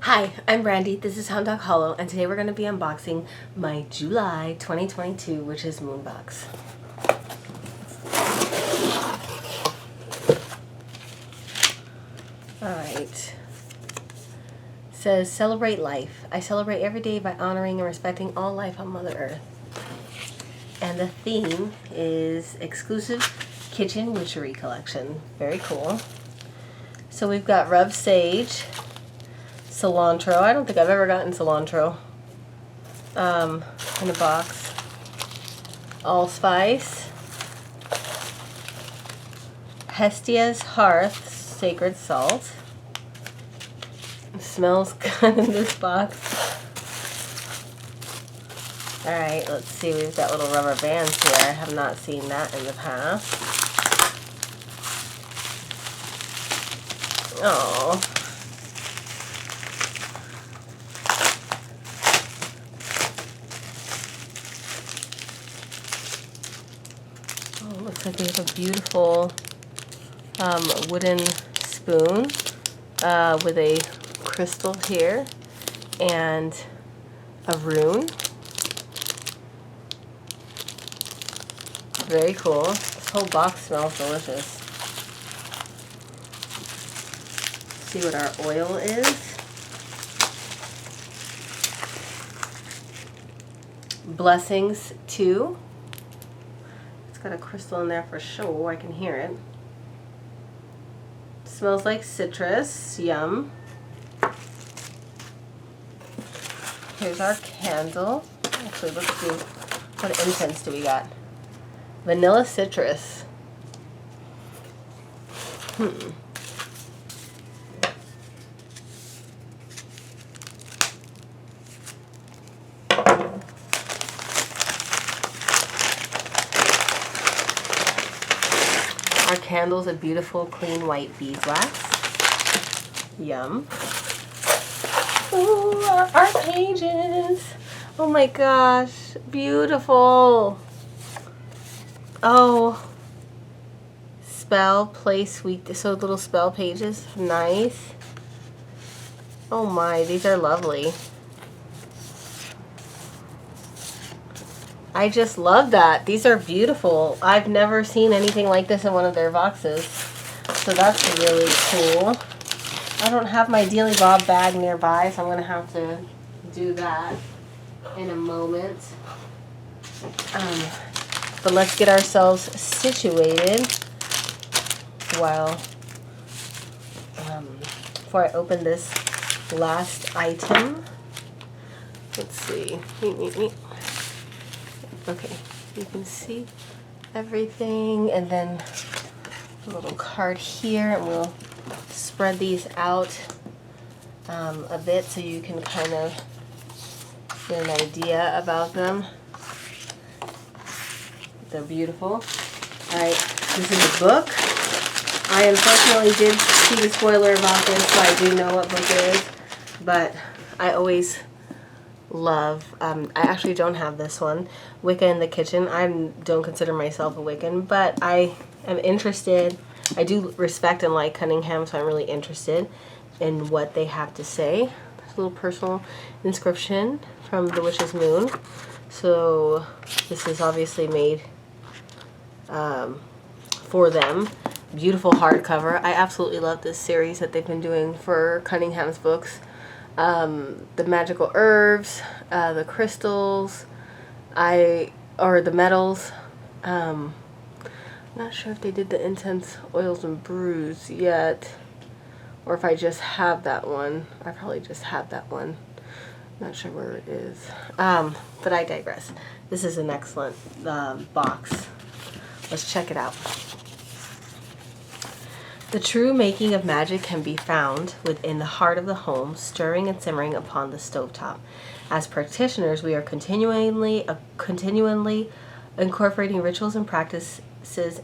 Hi, I'm Brandy. This is Hound Dog Hollow, and today we're going to be unboxing my July 2022 Witch's Moon box. Alright. Says, celebrate life. I celebrate every day by honoring and respecting all life on Mother Earth. And the theme is exclusive kitchen witchery collection. Very cool. So we've got rub sage, cilantro. I don't think I've ever gotten cilantro in a box. Allspice. Hestia's Hearth Sacred Salt. It smells good in this box. Alright, let's see. We've got little rubber bands here. I have not seen that in the past. Oh. Oh, looks like we have a beautiful wooden spoon with a crystal here and a rune. Very cool. This whole box smells delicious. See what our oil is. Blessings 2. It's got a crystal in there for sure. I can hear it. Smells like citrus. Yum. Here's our candle. Actually, let's see. What incense do we got? Vanilla citrus. Our candle's a beautiful, clean white beeswax. Yum. Ooh, our art pages. Oh my gosh, beautiful. Oh, spell, play, sweet. So little spell pages, nice. Oh my, these are lovely. I just love that. These are beautiful. I've never seen anything like this in one of their boxes. So that's really cool. I don't have my Dealy Bob bag nearby, so I'm going to have to do that in a moment. But let's get ourselves situated while before I open this last item. Let's see. Okay, you can see everything, and then a little card here, and we'll spread these out a bit so you can kind of get an idea about them. They're beautiful. Alright, this is a book. I unfortunately did see the spoiler about this, so I do know what book it is, but I always love, I actually don't have this one, Wicca in the Kitchen. I don't consider myself a Wiccan, but I am interested. I do respect and like Cunningham, so I'm really interested in what they have to say. There's a little personal inscription from the Witch's Moon. So this is obviously made for them. Beautiful hardcover. I absolutely love this series that they've been doing for Cunningham's books. The magical herbs, the crystals, or the metals. Not sure if they did the incense, oils, and brews yet, or if I just have that one. I probably just have that one. Not sure where it is. But I digress. This is an excellent box. Let's check it out. The true making of magic can be found within the heart of the home, stirring and simmering upon the stovetop. As practitioners, we are continually incorporating rituals and practice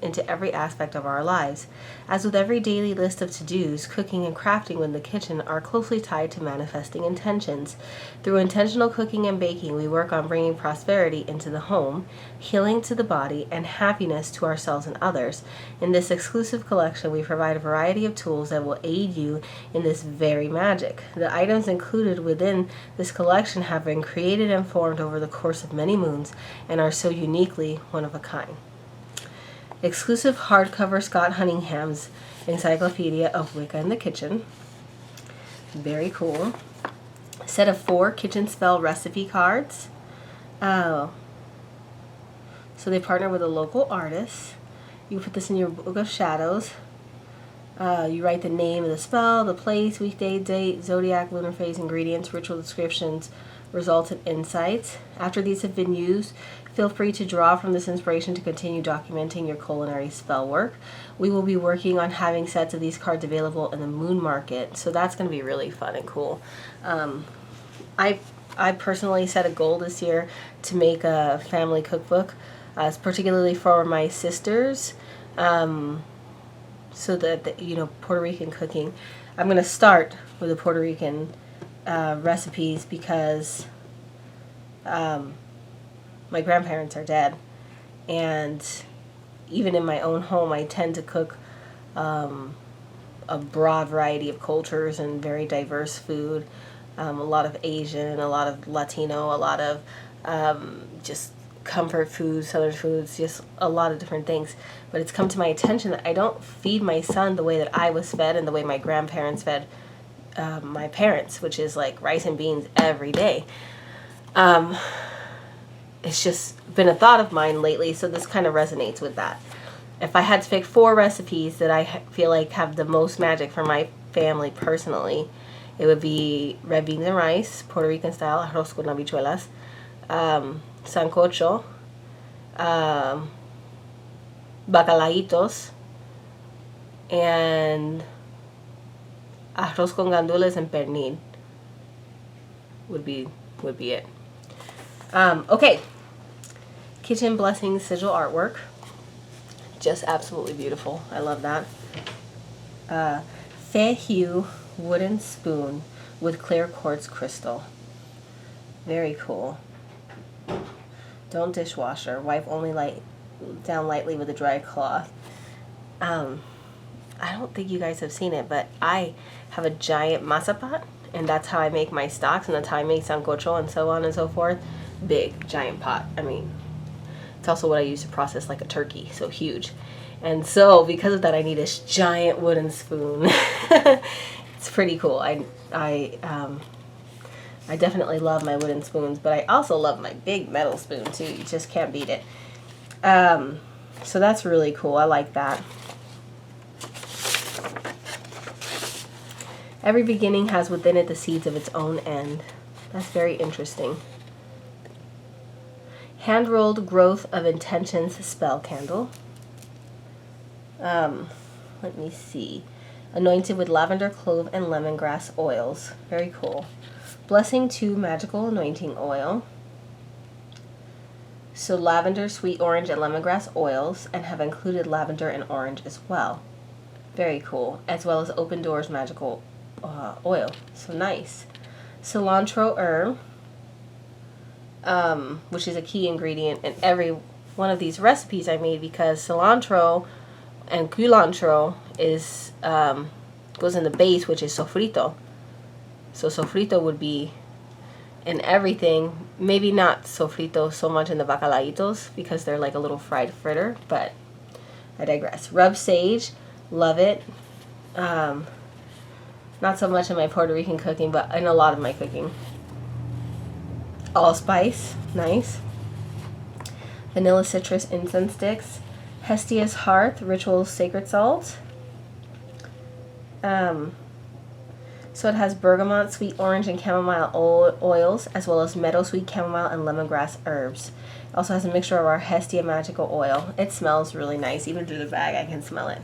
into every aspect of our lives. As with every daily list of to-dos, cooking and crafting in the kitchen are closely tied to manifesting intentions. Through intentional cooking and baking, we work on bringing prosperity into the home, healing to the body, and happiness to ourselves and others. In this exclusive collection, we provide a variety of tools that will aid you in this very magic. The items included within this collection have been created and formed over the course of many moons and are so uniquely one of a kind. Exclusive hardcover Scott Cunningham's Encyclopedia of Wicca in the Kitchen. Very cool. Set of 4 kitchen spell recipe cards. Oh. So they partner with a local artist. You put this in your book of shadows. You write the name of the spell, the place, weekday, date, zodiac, lunar phase, ingredients, ritual descriptions, results, and insights. After these have been used, feel free to draw from this inspiration to continue documenting your culinary spell work. We will be working on having sets of these cards available in the Moon Market, so that's going to be really fun and cool. I personally set a goal this year to make a family cookbook, particularly for my sisters, so that, you know, Puerto Rican cooking. I'm going to start with the Puerto Rican recipes because my grandparents are dead, and even in my own home I tend to cook a broad variety of cultures and very diverse food, a lot of Asian, a lot of Latino, a lot of just comfort foods, southern foods, just a lot of different things. But it's come to my attention that I don't feed my son the way that I was fed and the way my grandparents fed my parents, which is like rice and beans every day. It's just been a thought of mine lately, so this kind of resonates with that. If I had to pick 4 recipes that I feel like have the most magic for my family personally, it would be red beans and rice, Puerto Rican style, arroz con habichuelas, sancocho, bacalaitos, and arroz con gandules and pernil would be it. Okay, kitchen blessing sigil artwork, just absolutely beautiful. I love that. Fair hue wooden spoon with clear quartz crystal. Very cool. Don't dishwasher. Wipe only down lightly with a dry cloth. I don't think you guys have seen it, but I have a giant masa pot, and that's how I make my stocks, and that's how I make sancocho and so on and so forth. Big, giant pot. I mean, it's also what I use to process like a turkey, so huge. And so because of that, I need this giant wooden spoon. It's pretty cool. I definitely love my wooden spoons, but I also love my big metal spoon too. You just can't beat it. So that's really cool. I like that. Every beginning has within it the seeds of its own end. That's very interesting. Hand-rolled growth of intentions spell candle. Let me see. Anointed with lavender, clove, and lemongrass oils. Very cool. Blessing 2 magical anointing oil. So lavender, sweet orange, and lemongrass oils, and have included lavender and orange as well. Very cool. As well as Open Doors magical oil. So nice. Cilantro herb, which is a key ingredient in every one of these recipes I made, because cilantro and culantro is goes in the base, which is sofrito. So sofrito would be in everything. Maybe not sofrito so much in the bacalaitos because they're like a little fried fritter, but I digress. Rub sage, love it. Not so much in my Puerto Rican cooking, but in a lot of my cooking. Allspice, nice. Vanilla citrus incense sticks. Hestia's Hearth, ritual sacred salt. So it has bergamot, sweet orange, and chamomile oils, as well as meadow sweet chamomile and lemongrass herbs. It also has a mixture of our Hestia magical oil. It smells really nice. Even through the bag, I can smell it.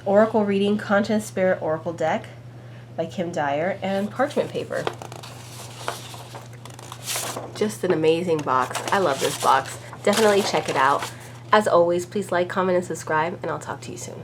Oracle reading, Conscience Spirit Oracle deck by Kim Dyer, and parchment paper. Just an amazing box. I love this box. Definitely check it out. As always, please like, comment, and subscribe, and I'll talk to you soon.